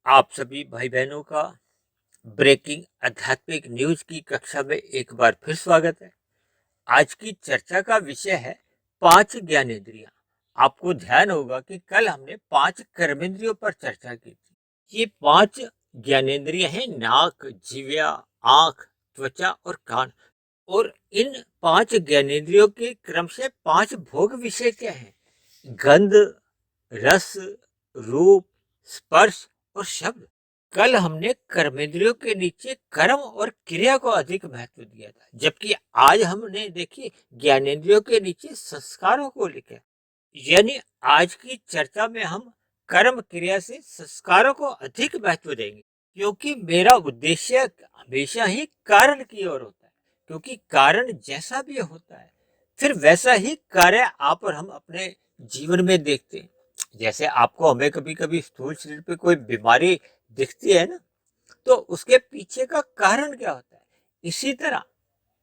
आप सभी भाई बहनों का ब्रेकिंग आध्यात्मिक न्यूज की कक्षा में एक बार फिर स्वागत है। आज की चर्चा का विषय है पांच ज्ञानेंद्रियां। आपको ध्यान होगा कि कल हमने पांच कर्मेंद्रियों पर चर्चा की थी। ये पांच ज्ञानेंद्रियां हैं नाक, जीवा, आंख, त्वचा और कान। और इन पांच ज्ञानेंद्रियों के क्रम से पांच भोग विषय क्या हैं? गंध, रस, रूप, स्पर्श और शब्द। कल हमने कर्मेंद्रियों के नीचे कर्म और क्रिया को अधिक महत्व दिया था, जबकि आज हमने देखिए ज्ञानेंद्रियों के नीचे संस्कारों को लिखा। यानी आज की चर्चा में हम कर्म क्रिया से संस्कारों को अधिक महत्व देंगे, क्योंकि मेरा उद्देश्य हमेशा ही कारण की ओर होता है। क्योंकि कारण जैसा भी होता है, फिर वैसा ही कार्य आप और हम अपने जीवन में देखते हैं। जैसे आपको हमें कभी कभी स्थूल शरीर पे कोई बीमारी दिखती है ना, तो उसके पीछे का कारण क्या होता है? इसी तरह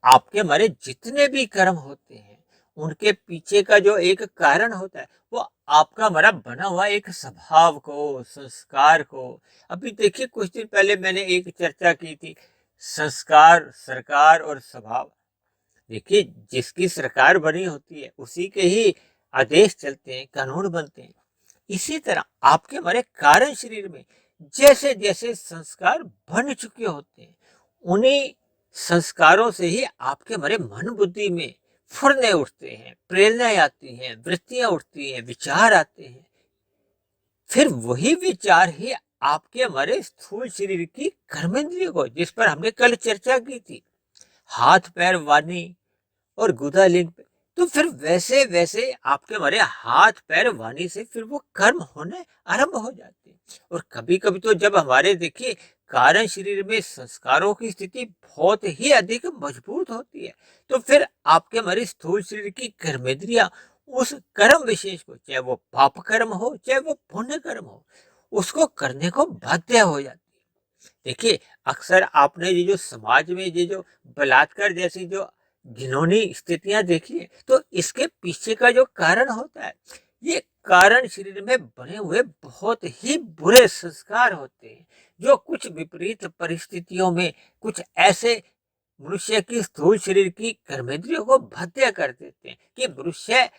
आपके हमारे जितने भी कर्म होते हैं, उनके पीछे का जो एक कारण होता है, वो आपका हमारा बना हुआ एक स्वभाव को, संस्कार को। अभी देखिए कुछ दिन पहले मैंने एक चर्चा की थी, संस्कार, सरकार और स्वभाव। देखिए जिसकी सरकार बनी होती है उसी के ही आदेश चलते हैं, कानून बनते हैं। इसी तरह आपके हमारे कारण शरीर में जैसे जैसे संस्कार बन चुके होते हैं, उन्हीं संस्कारों से ही आपके हमारे मन बुद्धि में फुरने उठते हैं, प्रेरणाएं आती हैं, वृत्तियां उठती हैं, विचार आते हैं। फिर वही विचार ही आपके हमारे स्थूल शरीर की कर्मेंद्रियों को, जिस पर हमने कल चर्चा की थी, हाथ पैर वाणी और गुदा लिंग पे, तो फिर वैसे वैसे आपके हमारे हाथ पैर वाणी से फिर वो कर्म होने आरंभ हो जाते हैं। और कभी कभी तो जब हमारे देखिए कारण शरीर में संस्कारों की स्थिति बहुत ही अधिक मजबूत होती है, तो फिर आपके हमारे स्थूल शरीर की कर्मेंद्रियां उस कर्म विशेष को, चाहे वो पाप कर्म हो चाहे वो पुण्य कर्म हो, उसको करने को बाध्य हो जाती है। देखिए अक्सर आपने ये जो समाज में ये जो बलात्कार जैसी जो घिनौनी स्थितियां देखी है, तो इसके पीछे का जो कारण होता है, ये कारण शरीर में बने हुए बहुत ही बुरे संस्कार होते हैं, जो कुछ विपरीत परिस्थितियों में कुछ ऐसे मनुष्य की स्थूल शरीर की कर्मेंद्रियों को बाध्य कर देते हैं कि मनुष्य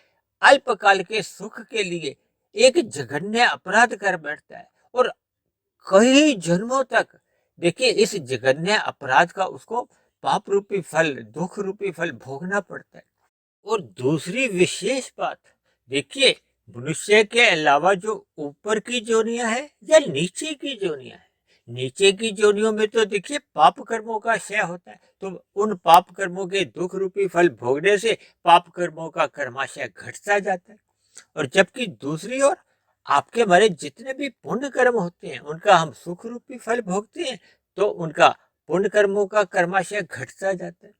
अल्पकाल के सुख के लिए एक जघन्य अपराध कर बैठता है, और कई जन्मों तक देखिए इस जघन्य अपराध का उसको पाप रूपी फल, दुख रूपी फल भोगना पड़ता है। और दूसरी विशेष बात, देखिए मनुष्य के अलावा जो ऊपर की जोनियां है या नीचे की जोनियां है, नीचे की जोनियों में तो देखिए पाप कर्मों का क्षय होता है, तो उन पाप कर्मों के दुख रूपी फल भोगने से पाप कर्मों का कर्माशय घटता जाता है। और जबकि दूसरी ओर आपके हमारे जितने भी पुण्य कर्म होते हैं, उनका हम सुख रूपी फल भोगते हैं, तो उनका पुण्य कर्मों का कर्माशय घटता जाता है।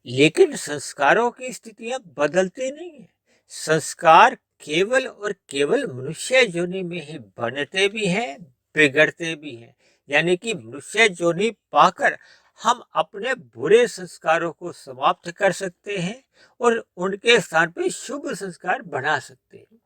लेकिन संस्कारों की स्थितियां बदलती नहीं है। संस्कार केवल और केवल मनुष्य योनि में ही बनते भी हैं, बिगड़ते भी हैं। यानी कि मनुष्य योनि पाकर हम अपने बुरे संस्कारों को समाप्त कर सकते हैं और उनके स्थान पर शुभ संस्कार बना सकते हैं।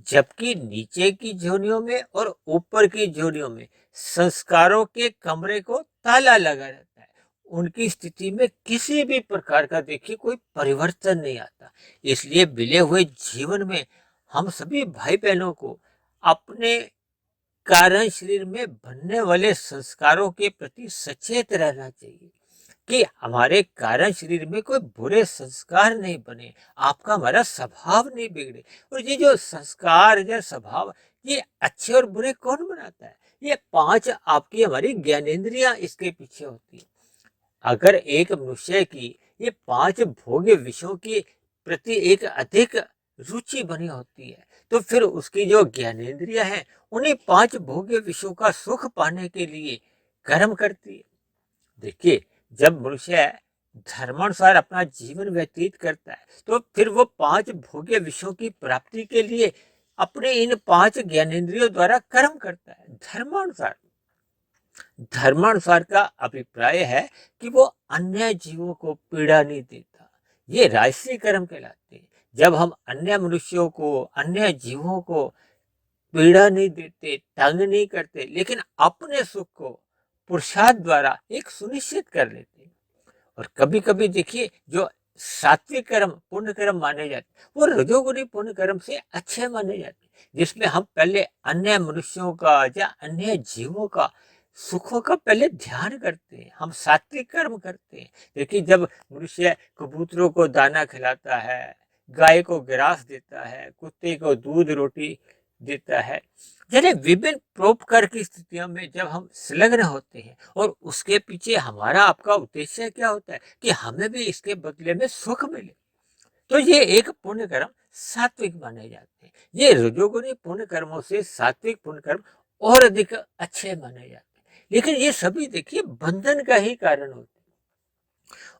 जबकि नीचे की जोनियों में और ऊपर की जोनियों में संस्कारों के कमरे को ताला लगा रहता है, उनकी स्थिति में किसी भी प्रकार का देखिए कोई परिवर्तन नहीं आता। इसलिए मिले हुए जीवन में हम सभी भाई बहनों को अपने कारण शरीर में बनने वाले संस्कारों के प्रति सचेत रहना चाहिए कि हमारे कारण शरीर में कोई बुरे संस्कार नहीं बने, आपका हमारा स्वभाव नहीं बिगड़े। और ये जो संस्कार या स्वभाव, ये अच्छे और बुरे कौन बनाता है? ये पांच आपकी हमारी ज्ञानेंद्रियां इसके पीछे होती है। अगर एक मनुष्य की ये पांच भोग्य विषयों के प्रति एक अधिक रुचि बनी होती है, तो फिर उसकी जो ज्ञानेंद्रियां हैं, उन्हीं पांच भोग्य विषयों का सुख पाने के लिए कर्म करती है। देखिए जब मनुष्य धर्मानुसार अपना जीवन व्यतीत करता है, तो फिर वो पांच भोग्य विषयों की प्राप्ति के लिए अपने इन पांच ज्ञानेंद्रियों द्वारा कर्म करता है धर्मानुसार। धर्मानुसार का अभिप्राय है कि वो अन्य जीवों को पीड़ा नहीं देता। ये राजसी कर्म कहलाते हैं। जब हम अन्य मनुष्यों को, अन्य जीवों को पीड़ा नहीं देते, तंग नहीं करते, लेकिन अपने सुख को पुरुषार्थ द्वारा एक सुनिश्चित कर लेते हैं। और कभी कभी देखिए, जो सात्विक कर्म पुण्य कर्म माने जाते हैं, वो रजोगुणी पुण्य कर्म से अच्छे माने जाते हैं, जिसमें हम पहले अन्य मनुष्यों का या अन्य जीवों का सुखों का पहले ध्यान करते हैं, हम सात्विक कर्म करते हैं। देखिए, जब मनुष्य कबूतरों को दाना खिलाता है, गाय को ग्रास देता है, कुत्ते को दूध रोटी देता है, यानी विभिन्न परोपकार की स्थितियों में जब हम संलग्न होते हैं, और उसके पीछे हमारा आपका उद्देश्य क्या होता है कि हमें भी इसके बदले में सुख मिले, तो ये एक पुण्य कर्म सात्विक माने जाते हैं। ये रजोगुणी पुण्य कर्मों से सात्विक पुण्य कर्म और अधिक अच्छे माने जाते हैं, लेकिन ये सभी देखिए बंधन का ही कारण होते हैं।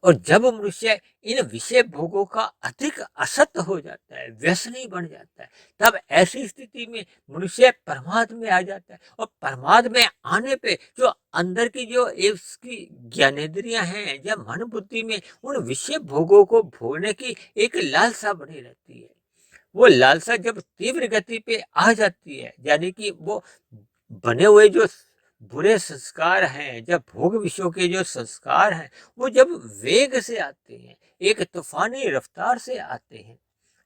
और जब मनुष्य इन विषय भोगों का अधिक असक्त हो जाता है, व्यसनी बन जाता है, तब ऐसी स्थिति में मनुष्य प्रमाद में आ जाता है। और प्रमाद में आने पे जो अंदर की जो इसकी ज्ञानेंद्रियां हैं या मन बुद्धि में उन विषय भोगों को भोगने की एक लालसा बनी रहती है, वो लालसा जब तीव्र गति पे आ जाती है, यानी कि वो बने हुए जो बुरे संस्कार हैं, जब भोग विषयों के जो संस्कार हैं, वो जब वेग से आते हैं, एक तूफानी रफ्तार से आते हैं।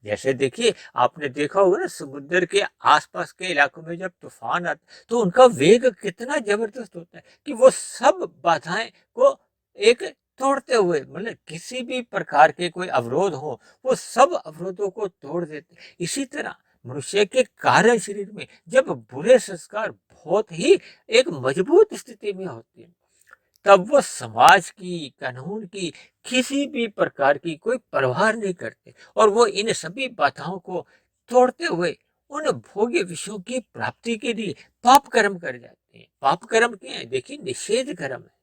जैसे देखिए, आपने देखा होगा ना, समुद्र के आसपास के इलाकों में जब तूफान आता तो उनका वेग कितना जबरदस्त होता है कि वो सब बाधाएं को एक तोड़ते हुए, मतलब किसी भी प्रकार के कोई अवरोध हो, वो सब अवरोधों को तोड़ देते। इसी तरह मनुष्य के कारण शरीर में जब बुरे संस्कार बहुत ही एक मजबूत स्थिति में होते हैं, तब वो समाज की, कानून की, किसी भी प्रकार की कोई परवाह नहीं करते, और वो इन सभी बाधाओं को तोड़ते हुए उन भोग्य विषयों की प्राप्ति के लिए पाप कर्म कर जाते हैं। पाप कर्म क्या है? देखिए, निषेध कर्म है।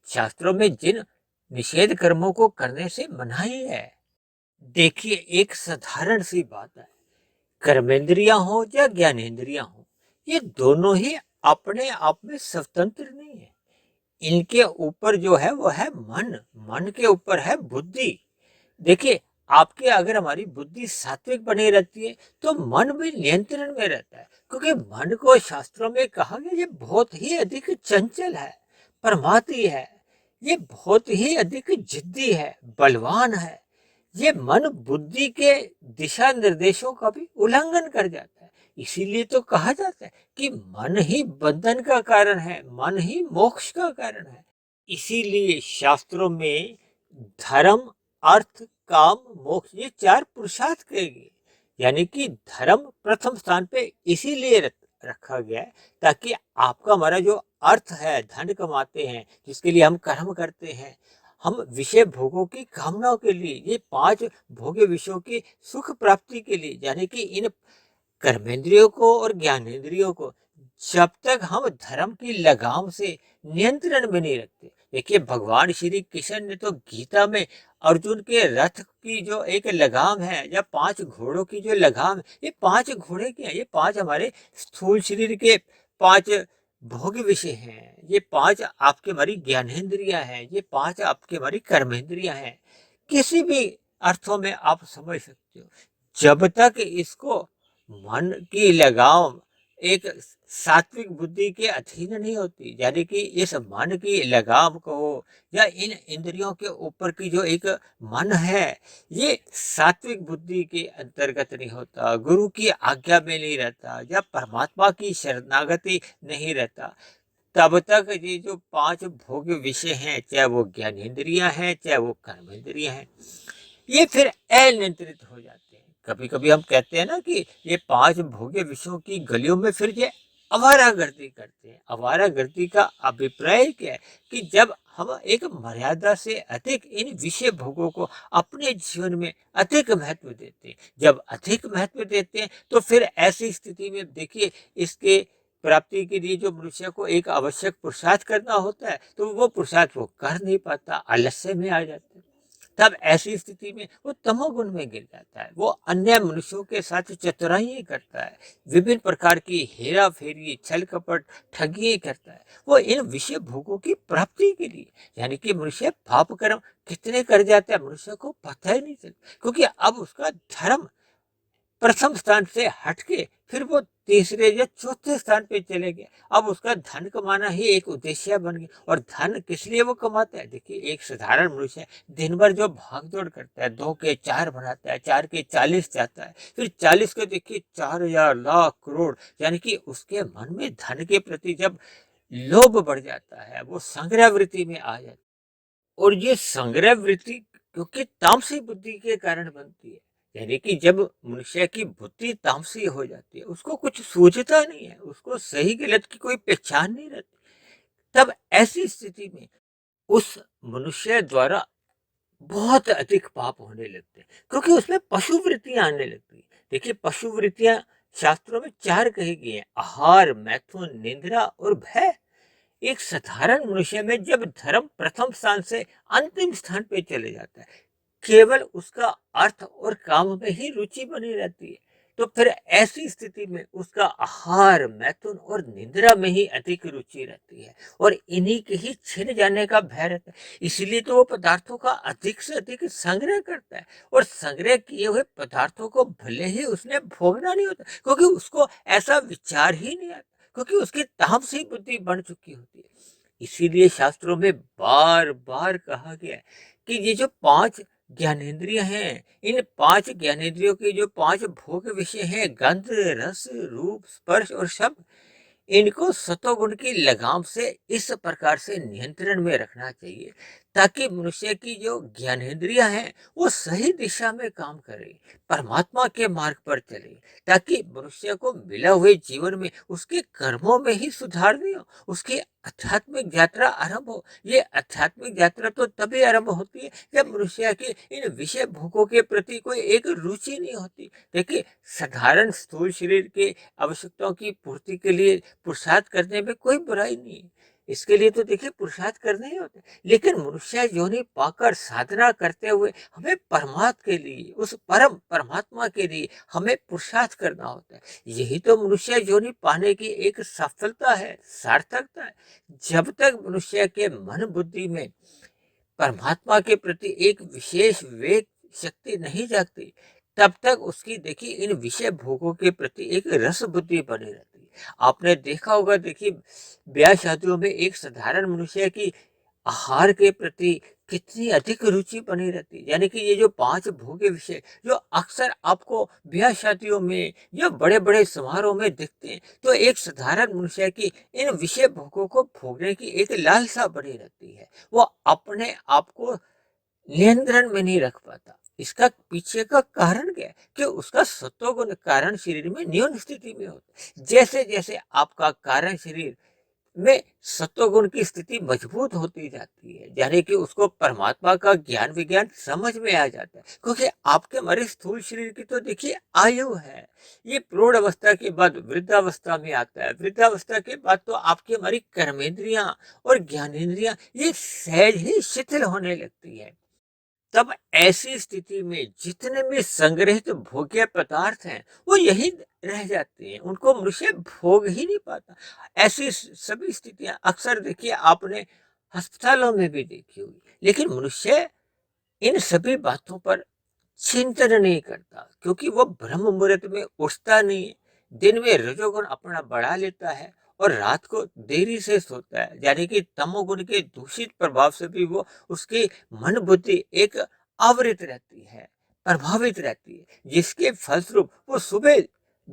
शास्त्रों में जिन निषेध कर्मों को करने से मनाही है, देखिए एक साधारण सी बात है, कर्मेंद्रियां हो या ज्ञानेंद्रियां हो, ये दोनों ही अपने आप में स्वतंत्र नहीं है। इनके ऊपर जो है वो है मन, मन के ऊपर है बुद्धि। देखिए, आपके अगर हमारी बुद्धि सात्विक बनी रहती है तो मन भी नियंत्रण में रहता है, क्योंकि मन को शास्त्रों में कहा गया ये बहुत ही अधिक चंचल है, प्रमादी है, ये बहुत ही अधिक जिद्दी है, बलवान है। ये मन बुद्धि के दिशा निर्देशों का भी उल्लंघन कर जाता है। इसीलिए तो कहा जाता है कि मन ही बंधन का कारण है, मन ही मोक्ष का कारण है। इसीलिए शास्त्रों में धर्म, अर्थ, काम, मोक्ष, ये चार पुरुषार्थ कहे गए। यानी कि धर्म प्रथम स्थान पे इसीलिए रखा गया है, ताकि आपका हमारा जो अर्थ है, धन कमाते हैं, जिसके लिए हम कर्म करते हैं, हम विषय भोगों की कामनाओं के लिए, ये पांच भोग्य विषयों की सुख प्राप्ति के लिए, यानी कि इन कर्मेंद्रियों को और ज्ञानेंद्रियों को जब तक हम धर्म की लगाम से नियंत्रण में नहीं रखते। देखिए, भगवान श्री कृष्ण ने तो गीता में अर्जुन के रथ की जो एक लगाम है, या पांच घोड़ों की जो लगाम है, ये पांच घोड़े क्या है? ये पांच हमारे स्थूल शरीर के पांच भोग विषय हैं, ये पांच आपके हमारी ज्ञानेंद्रियां हैं, ये पांच आपके हमारी कर्मेंद्रियां हैं। किसी भी अर्थों में आप समझ सकते हो, जब तक इसको मन की लगाम एक सात्विक बुद्धि के अधीन नहीं होती, यानी कि इस मन की लगाम को या इन इंद्रियों के ऊपर की जो एक मन है, ये सात्विक बुद्धि के अंतर्गत नहीं होता, गुरु की आज्ञा में नहीं रहता, या परमात्मा की शरणागति नहीं रहता, तब तक ये जो पांच भोग्य विषय हैं, चाहे वो ज्ञानेंद्रियां हैं, चाहे वो कर्मेंद्रियां हैं, ये फिर अनियंत्रित हो जाते हैं। कभी कभी हम कहते हैं ना कि ये पांच भोग्य विषयों की गलियों में फिर ये आवारागर्दी करते हैं। आवारागर्दी का अभिप्राय क्या है कि जब हम एक मर्यादा से अधिक इन विषय भोगों को अपने जीवन में अधिक महत्व देते हैं, जब अधिक महत्व देते हैं तो फिर ऐसी स्थिति में देखिए, इसके प्राप्ति के लिए जो मनुष्य को एक आवश्यक पुरुषार्थ करना होता है, तो वो पुरुषार्थ वो कर नहीं पाता, आलस्य में आ जाता है। तब ऐसी स्थिति में वो तमोगुण में गिर जाता है, वो अन्य मनुष्यों के साथ चतुराई करता है, विभिन्न प्रकार की हेरा फेरी, छल कपट, ठगिए करता है, वो इन विषय भोगों की प्राप्ति के लिए। यानी कि मनुष्य पाप कर्म कितने कर जाता है, मनुष्य को पता ही नहीं चलता, क्योंकि अब उसका धर्म प्रथम स्थान से हटके फिर वो तीसरे या चौथे स्थान पे चले गए। अब उसका धन कमाना ही एक उद्देश्य बन गया। और धन किस लिए वो कमाता है? देखिए, एक साधारण मनुष्य है, दिन भर जो भाग दौड़ करता है, 2 के 4 बनाता है, 4 के 40 जाता है, फिर 40 को देखिए 4,000 लाख करोड़, यानी कि उसके मन में धन के प्रति जब लोभ बढ़ जाता है, वो संग्रह वृत्ति में आ जाता है। और ये संग्रह वृत्ति क्योंकि तामसी बुद्धि के कारण बनती है। यानी कि जब मनुष्य की बुद्धि तामसी हो जाती है, उसको कुछ सूझता नहीं है, उसको सही गलत की कोई पहचान नहीं रहती, तब ऐसी स्थिति में उस मनुष्य द्वारा बहुत अधिक पाप होने लगते हैं, क्योंकि उसमें पशु वृत्तियां आने लगती है। देखिए, पशु वृत्तियां शास्त्रों में 4 कही गई हैं: आहार, मैथुन, निंद्रा और भय। एक साधारण मनुष्य में जब धर्म प्रथम स्थान से अंतिम स्थान पे चले जाता है, केवल उसका अर्थ और काम में ही रुचि बनी रहती है, तो फिर ऐसी स्थिति में उसका आहार, मैथुन और निद्रा में ही अधिक रुचि रहती है, और इन्हीं के ही छिन जाने का भय रहता है। इसलिए तो वो पदार्थों का अधिक से अधिक संग्रह करता है, और संग्रह किए हुए पदार्थों को भले ही उसने भोगना नहीं होता, क्योंकि उसको ऐसा विचार ही नहीं आता, क्योंकि उसकी तामसी बुद्धि बन चुकी होती है। इसीलिए शास्त्रों में बार बार कहा गया है कि ये जो 5 ज्ञानेंद्रिय हैं, इन 5 ज्ञानेंद्रियों के जो 5 भोग विषय हैं, गंध, रस, रूप, स्पर्श और शब्द, इनको सतोगुण की लगाम से इस प्रकार से नियंत्रण में रखना चाहिए, ताकि मनुष्य की जो ज्ञानेंद्रियां हैं वो सही दिशा में काम करे, परमात्मा के मार्ग पर चले, ताकि मनुष्य को मिला हुए जीवन में उसके कर्मों में ही सुधार नहीं हो, उसकी आध्यात्मिक यात्रा आरंभ हो। ये आध्यात्मिक यात्रा तो तभी आरंभ होती है जब मनुष्य की इन विषय भोगों के प्रति कोई एक रुचि नहीं होती। देखिए, साधारण स्थूल शरीर के आवश्यकताओं की पूर्ति के लिए पुरुषार्थ करने में कोई बुराई नहीं है। इसके लिए तो देखिए पुरुषार्थ करने ही होते हैं। लेकिन मनुष्य योनि पाकर साधना करते हुए हमें परमात्मा के लिए, उस परम परमात्मा के लिए हमें पुरुषार्थ करना होता है। यही तो मनुष्य योनि पाने की एक सफलता है, सार्थकता है। जब तक मनुष्य के मन बुद्धि में परमात्मा के प्रति एक विशेष वेग शक्ति नहीं जागती, तब तक उसकी देखिए इन विषय भोगों के प्रति एक रस बुद्धि बनी रहती है। आपने देखा होगा, देखिए ब्याह शादियों में एक साधारण मनुष्य की आहार के प्रति कितनी अधिक रुचि बनी रहती है। यानी कि ये जो 5 भोग्य विषय जो अक्सर आपको ब्याह शादियों में या बड़े बड़े समारोह में दिखते हैं, तो एक साधारण मनुष्य की इन विषय भोगों को भोगने की एक लालसा बनी रहती है। वो अपने आप को नियंत्रण में नहीं रख पाता। इसका पीछे का कारण क्या है? कि उसका सत्वगुण कारण शरीर में न्यून स्थिति में होता है। जैसे जैसे आपका कारण शरीर में सत्वगुण की स्थिति मजबूत होती जाती है, यानी कि उसको परमात्मा का ज्ञान विज्ञान समझ में आ जाता है, क्योंकि आपके हमारे स्थूल शरीर की तो देखिए आयु है। ये प्रौढ़ अवस्था के बाद वृद्धावस्था में आता है, वृद्धावस्था के बाद तो आपकी हमारी कर्मेंद्रियां और ज्ञानेंद्रियां ये सहज ही शिथिल होने लगती है। तब ऐसी स्थिति में जितने भी संग्रहित भोग्य पदार्थ हैं वो यही रह जाते हैं, उनको मनुष्य भोग ही नहीं पाता। ऐसी सभी स्थितियां अक्सर देखिए आपने अस्पतालों में भी देखी हुई, लेकिन मनुष्य इन सभी बातों पर चिंतन नहीं करता, क्योंकि वो ब्रह्म मुहूर्त में उठता नहीं है, दिन में रजोगुण अपना बढ़ा लेता है और रात को देरी से सोता है। यानी कि तमोगुण के दूषित प्रभाव से भी वो उसकी मन बुद्धि एक आवृत रहती है, प्रभावित रहती है, जिसके फलस्वरूप वो सुबह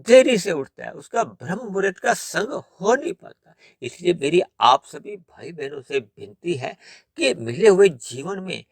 देरी से उठता है, उसका ब्रह्म मुहूर्त का संग हो नहीं पाता। इसलिए मेरी आप सभी भाई बहनों से विनती है कि मिले हुए जीवन में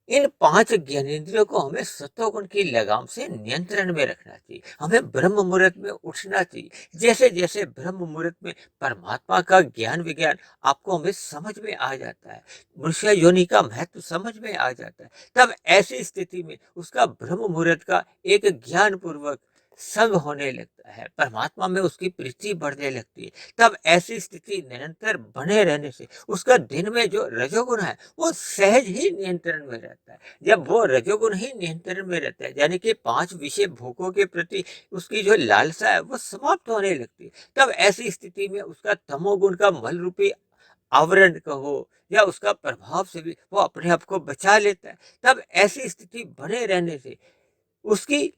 इन 5 ज्ञानेंद्रियों को हमें सत्वगुण की लगाम से नियंत्रण में रखना चाहिए। हमें ब्रह्म मुहूर्त में उठना चाहिए। जैसे जैसे ब्रह्म मुहूर्त में परमात्मा का ज्ञान विज्ञान आपको हमें समझ में आ जाता है, मनुष्य योनि का महत्व समझ में आ जाता है, तब ऐसी स्थिति में उसका ब्रह्म मुहूर्त का एक ज्ञान पूर्वक संग होने लगता है, परमात्मा में उसकी प्रीति बढ़ने लगती है। तब ऐसी स्थिति निरंतर बने रहने से उसका दिन में जो रजोगुण है वो सहज ही नियंत्रण में रहता है। जब वो रजोगुण ही नियंत्रण में रहता है, यानी कि 5 विषय भोगों के प्रति उसकी जो लालसा है वो समाप्त होने लगती है, तब ऐसी स्थिति में उसका तमोगुण का मल रूपी आवरण कहो या उसका प्रभाव से भी वो अपने आप को बचा लेता है। तब ऐसी स्थिति बने रहने से उसकी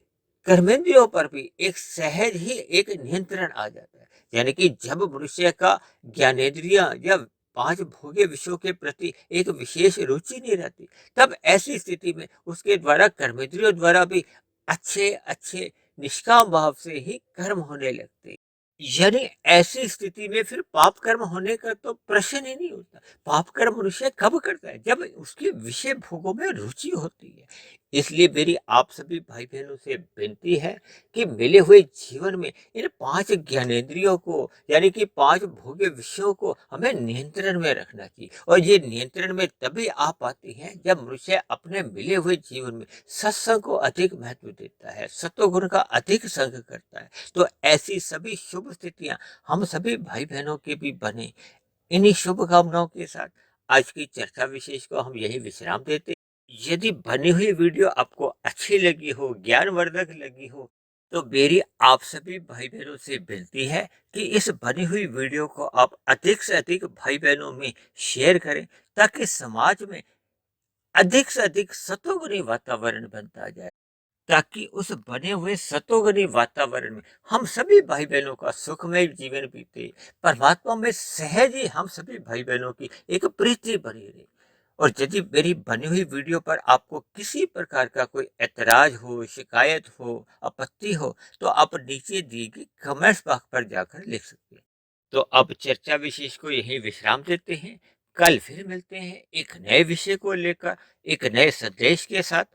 कर्मेंद्रियों पर भी एक सहज ही एक नियंत्रण आ जाता है। यानी कि जब मनुष्य का ज्ञानेंद्रिय या पांच भोग्य विषयों के प्रति एक विशेष रुचि नहीं रहती, तब ऐसी स्थिति में उसके द्वारा कर्मेंद्रियों द्वारा भी अच्छे अच्छे निष्काम भाव से ही कर्म होने लगते हैं। यानी ऐसी स्थिति में फिर पाप कर्म होने का तो प्रश्न ही नहीं होता। पाप कर्म मनुष्य कब करता है? जब उसके विषय भोगों में रुचि होती है। इसलिए मेरी आप सभी भाई बहनों से विनती है कि मिले हुए जीवन में इन पांच ज्ञानेंद्रियों को, यानी कि पांच भोग्य विषयों को हमें नियंत्रण में रखना चाहिए। और ये नियंत्रण में तभी आ पाती है जब मनुष्य अपने मिले हुए जीवन में सत्संग को अधिक महत्व देता है, सत्वगुण का अधिक संग करता है। तो ऐसी सभी शुभ स्थितियां हम सभी भाई बहनों के भी बने। इन्हीं शुभकामनाओं के साथ आज की चर्चा विशेष को हम यही विश्राम देते हैं। यदि बनी हुई वीडियो आपको अच्छी लगी हो, ज्ञानवर्धक लगी हो, तो मेरी आप सभी भाई बहनों से विनती है कि इस बनी हुई वीडियो को आप अधिक से अधिक भाई बहनों में शेयर करें, ताकि समाज में अधिक से अधिक सतोगुणी वातावरण बनता जाए, ताकि उस बने हुए सतोगुणी वातावरण में हम सभी भाई बहनों का सुखमय जीवन बीते। परमात्मा में सहज ही हम सभी भाई बहनों की एक प्रीति बनी रहे। और यदि मेरी बनी हुई वीडियो पर आपको किसी प्रकार का कोई ऐतराज हो, शिकायत हो, आपत्ति हो, तो आप नीचे दी गई कमेंट्स बॉक्स पर जाकर लिख सकते हैं। तो अब चर्चा विशेष को यही विश्राम देते हैं। कल फिर मिलते हैं एक नए विषय को लेकर, एक नए संदेश के साथ।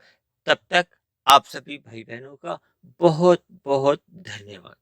तब तक आप सभी भाई बहनों का बहुत बहुत धन्यवाद।